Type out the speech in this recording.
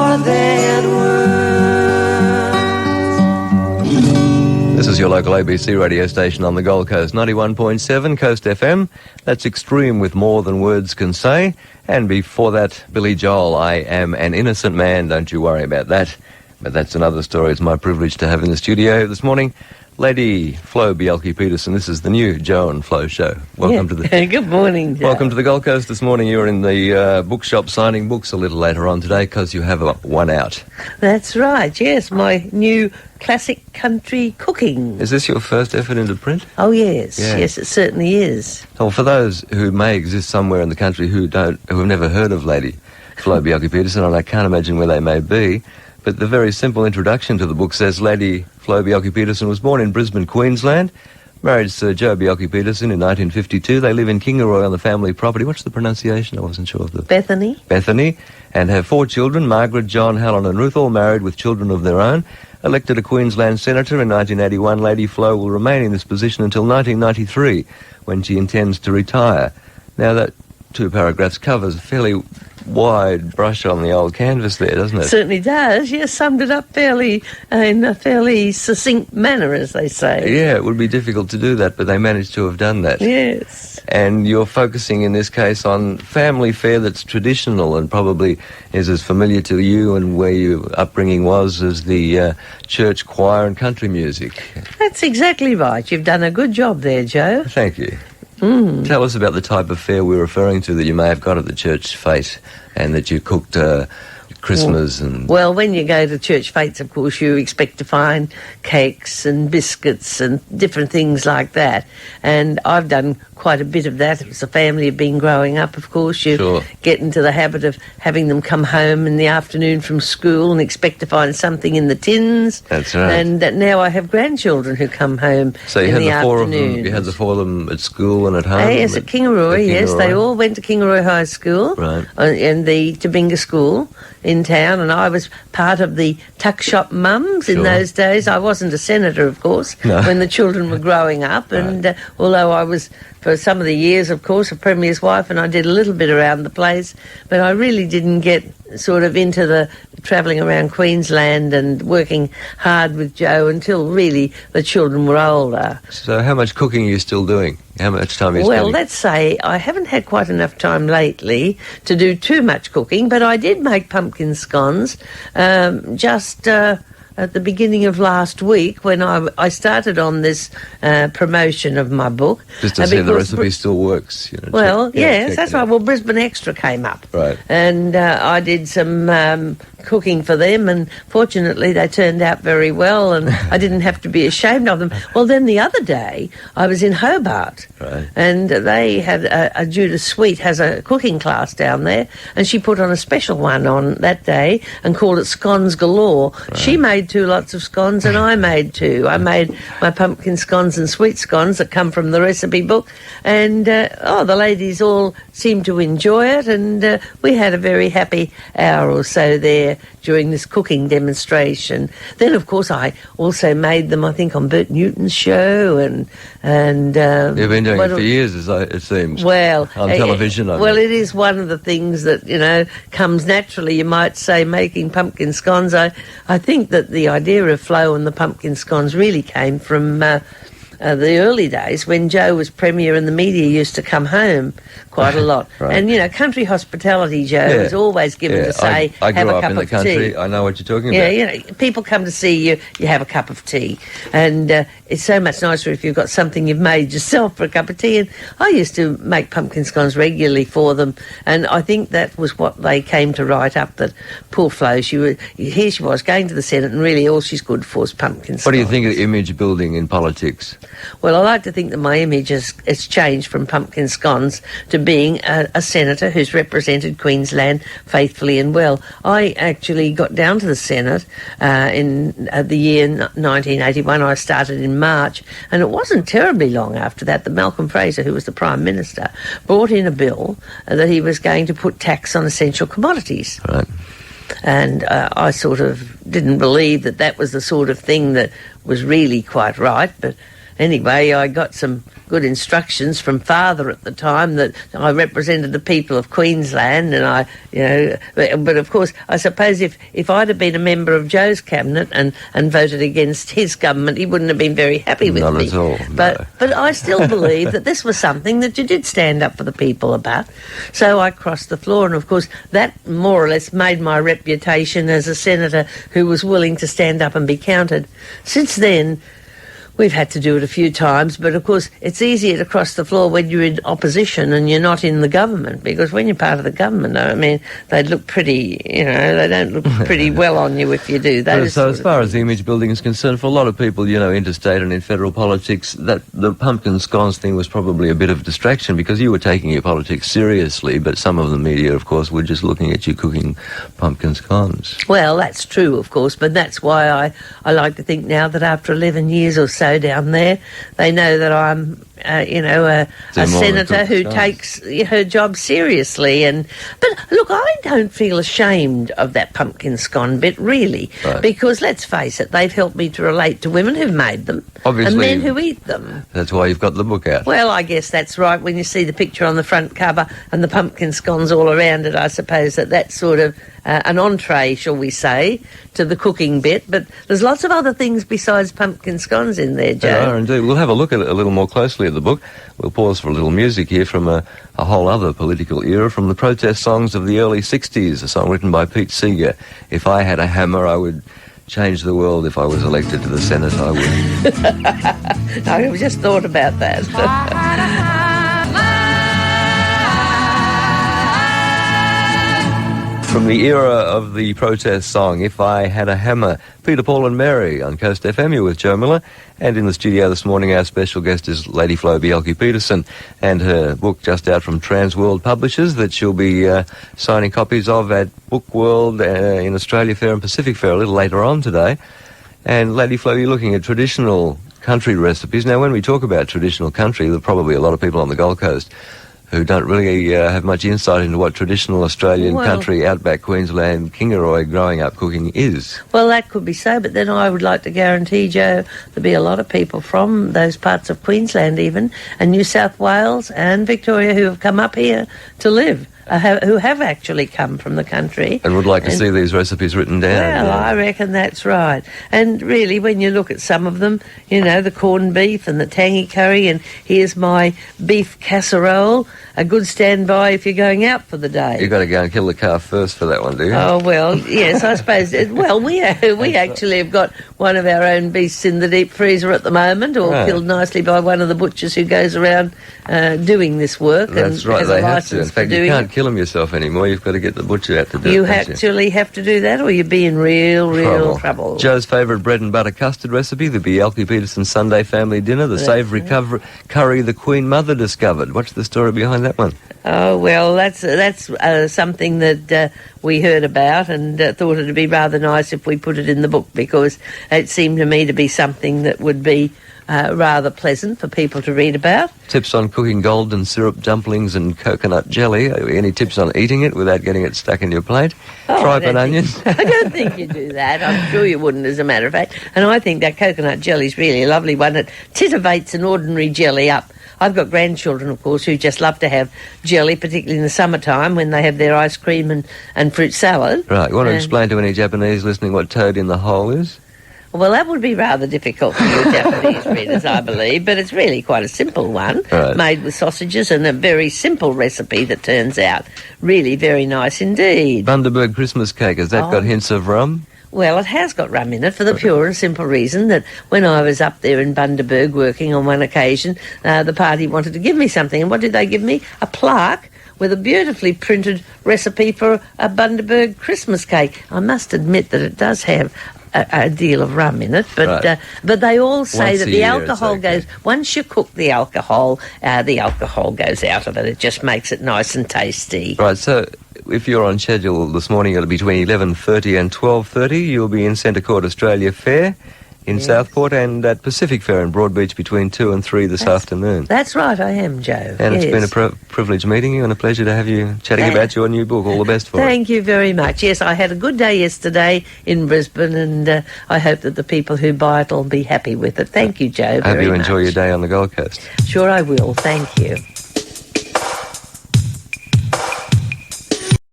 more than words. This is your local ABC radio station on the Gold Coast, 91.7 Coast FM. That's Extreme with More Than Words Can Say. And before that, Billy Joel, I Am an Innocent Man, don't you worry about that. But that's another story. It's my privilege to have in the studio this morning Lady Flo Bjelke-Petersen. This is the new Joe and Flo show. Welcome to the... Good morning, Joe. Welcome to the Gold Coast this morning. You're in the bookshop signing books a little later on today because you have one out. That's right, yes, my new classic country cooking. Is this your first effort into print? Oh, yes. Yeah. Yes, it certainly is. Well, for those who may exist somewhere in the country who have never heard of Lady Flo Bjelke-Petersen, and I can't imagine where they may be, but the very simple introduction to the book says Lady Flo Bjelke-Petersen was born in Brisbane, Queensland, married Sir Joe Bjelke-Petersen in 1952. They live in Kingaroy on the family property. What's the pronunciation? I wasn't sure of the... Bethany. Bethany, and have 4 children, Margaret, John, Helen and Ruth, all married with children of their own. Elected a Queensland senator in 1981, Lady Flo will remain in this position until 1993, when she intends to retire. Now, that 2 paragraphs covers a fairly wide brush on the old canvas there, doesn't it? Certainly does. Yes, summed it up in a fairly succinct manner, as they say. Yeah, it would be difficult to do that, but they managed to have done that. Yes. And you're focusing in this case on family fare that's traditional and probably is as familiar to you and where your upbringing was as the church choir and country music. That's exactly right. You've done a good job there, Joe. Thank you. Tell us about the type of fare we're referring to that you may have got at the church fete and that you cooked Christmas and... Well, when you go to church fetes, of course, you expect to find cakes and biscuits and different things like that. And I've done quite a bit of that. As a family have been growing up, of course, you get into the habit of having them come home in the afternoon from school and expect to find something in the tins. That's right. And now I have grandchildren who come home so you in had the the 4 afternoon. of them. You had the 4 of them at school and at home. Yes, at Kingaroy. Yes, they all went to Kingaroy High School, right, and the Tabinga School in town, and I was part of the tuck shop mums in those days. I wasn't a senator, of course, when the children were growing up, and although I was, for some of the years, of course, a Premier's wife, and I did a little bit around the place, but I really didn't get sort of into the travelling around Queensland and working hard with Joe until really the children were older. So how much cooking are you still doing? How much time are you spending? Well, let's say I haven't had quite enough time lately to do too much cooking, but I did make pumpkin scones just at the beginning of last week when I started on this promotion of my book. Just to see the recipe still works. You know, well, yes, that's right. Well, Brisbane Extra came up. Right. And I did some cooking for them, and fortunately they turned out very well, and I didn't have to be ashamed of them. Well, then the other day I was in Hobart, and they had Judith Sweet has a cooking class down there, and she put on a special one on that day and called it Scones Galore. Right. She made 2 lots of scones, and I made 2. I made my pumpkin scones and sweet scones that come from the recipe book, and the ladies all seemed to enjoy it, and we had a very happy hour or so there during this cooking demonstration. Then, of course, I also made them, I think, on Bert Newton's show, and you've been doing it for years, it seems. Well, on television. It is one of the things that comes naturally. You might say making pumpkin scones. I think that the idea of Flo and the pumpkin scones really came from the early days when Joe was Premier and the media used to come home quite a lot. Right. And, country hospitality, Joe, is always given to say, I have grew a up cup in the of country. tea. I know what you're talking about. Yeah, people come to see you, you have a cup of tea. And it's so much nicer if you've got something you've made yourself for a cup of tea. And I used to make pumpkin scones regularly for them. And I think that was what they came to write up, that poor Flo, here she was going to the Senate, and really all she's good for is pumpkin scones. What do you think of image building in politics? Well, I like to think that my image has changed from pumpkin scones to being a senator who's represented Queensland faithfully and well. I actually got down to the Senate in the year 1981. I started in March, and it wasn't terribly long after that that Malcolm Fraser, who was the Prime Minister, brought in a bill that he was going to put tax on essential commodities. Right. And I sort of didn't believe that was the sort of thing that was really quite right, but anyway, I got some good instructions from Father at the time that I represented the people of Queensland, and but of course, I suppose if I'd have been a member of Joe's cabinet and voted against his government, he wouldn't have been very happy with me. Not at all, no. But I still believe that this was something that you did stand up for the people about. So I crossed the floor, and of course, that more or less made my reputation as a senator who was willing to stand up and be counted. Since then, we've had to do it a few times, but of course it's easier to cross the floor when you're in opposition and you're not in the government, because when you're part of the government, I mean, they'd look pretty, they don't look pretty well on you if you do that. So as far as the image building is concerned, for a lot of people, interstate and in federal politics, that the pumpkin scones thing was probably a bit of a distraction because you were taking your politics seriously, but some of the media, of course, were just looking at you cooking pumpkin scones. Well, that's true, of course, but that's why I like to think now that after 11 years or so down there, they know that I'm, a senator who takes her job seriously. But look, I don't feel ashamed of that pumpkin scone bit, really, because let's face it, they've helped me to relate to women who've made them, obviously, and men who eat them. That's why you've got the book out. Well, I guess that's right. When you see the picture on the front cover and the pumpkin scones all around it, I suppose that's sort of an entree, shall we say, to the cooking bit. But there's lots of other things besides pumpkin scones in there, Joe. There are indeed. We'll have a look at it a little more closely at the book. We'll pause for a little music here from a whole other political era, from the protest songs of the early 60s, a song written by Pete Seeger. If I had a hammer, I would change the world. If I was elected to the Senate, I would. I just thought about that. From the era of the protest song, If I Had a Hammer, Peter, Paul and Mary on Coast FM. You're with Joe Miller. And in the studio this morning, our special guest is Lady Flo Bielke-Petersen, and her book just out from Transworld Publishers that she'll be signing copies of at Book World in Australia Fair and Pacific Fair a little later on today. And Lady Flo, you're looking at traditional country recipes. Now, when we talk about traditional country, there are probably a lot of people on the Gold Coast who don't really have much insight into what traditional Australian country, outback Queensland, Kingaroy growing up cooking is. Well, that could be so, but then I would like to guarantee, Joe, there'll be a lot of people from those parts of Queensland even, and New South Wales and Victoria who have come up here to live, who have actually come from the country. And would like to see these recipes written down. Well, I reckon that's right. And really, when you look at some of them, the corned beef and the tangy curry, and here's my beef casserole, a good standby if you're going out for the day. You've got to go and kill the calf first for that one, do you? Oh, well, yes, I suppose. We actually have got one of our own beasts in the deep freezer at the moment, all killed nicely by one of the butchers who goes around doing this work. That's and right, has they a have license to. In fact, for you doing can't kill them yourself anymore. You've got to get the butcher out to do it. You actually have to do that, or you'll be in real trouble. Joe's favourite bread and butter custard recipe, the Bielke-Petersen Sunday family dinner, the savoury curry the Queen Mother discovered. What's the story behind that one? Oh, well, that's something that we heard about and thought it would be rather nice if we put it in the book, because it seemed to me to be something that would be rather pleasant for people to read about. Tips on cooking golden syrup dumplings and coconut jelly. Any tips on eating it without getting it stuck in your plate? Tripe and onions? I don't think you do that. I'm sure you wouldn't, as a matter of fact. And I think that coconut jelly is really a lovely one. It titivates an ordinary jelly up. I've got grandchildren, of course, who just love to have jelly, particularly in the summertime when they have their ice cream and fruit salad. Right. You want to explain to any Japanese listening what toad in the hole is? Well, that would be rather difficult for your Japanese readers, I believe, but it's really quite a simple one, made with sausages, and a very simple recipe that turns out really very nice indeed. Bundaberg Christmas cake, has that got hints of rum? Well, it has got rum in it for the pure and simple reason that when I was up there in Bundaberg working on one occasion, the party wanted to give me something. And what did they give me? A plaque with a beautifully printed recipe for a Bundaberg Christmas cake. I must admit that it does have a deal of rum in it, but they all say that the alcohol goes, once you cook the alcohol goes out of it. It just makes it nice and tasty. Right, so if you're on schedule this morning, it'll be between 11:30 and 12:30. You'll be in Centre Court Australia Fair, in Yes. Southport, and at Pacific Fair in Broadbeach between 2 and 3 this afternoon. That's right, I am, Joe. And yes. it's been a privilege meeting you and a pleasure to have you chatting about your new book. All the best for it. Thank you very much. Yes, I had a good day yesterday in Brisbane, and I hope that the people who buy it will be happy with it. Thank you, Joe. I hope very you enjoy much. your day on the Gold Coast. Sure I will. Thank you.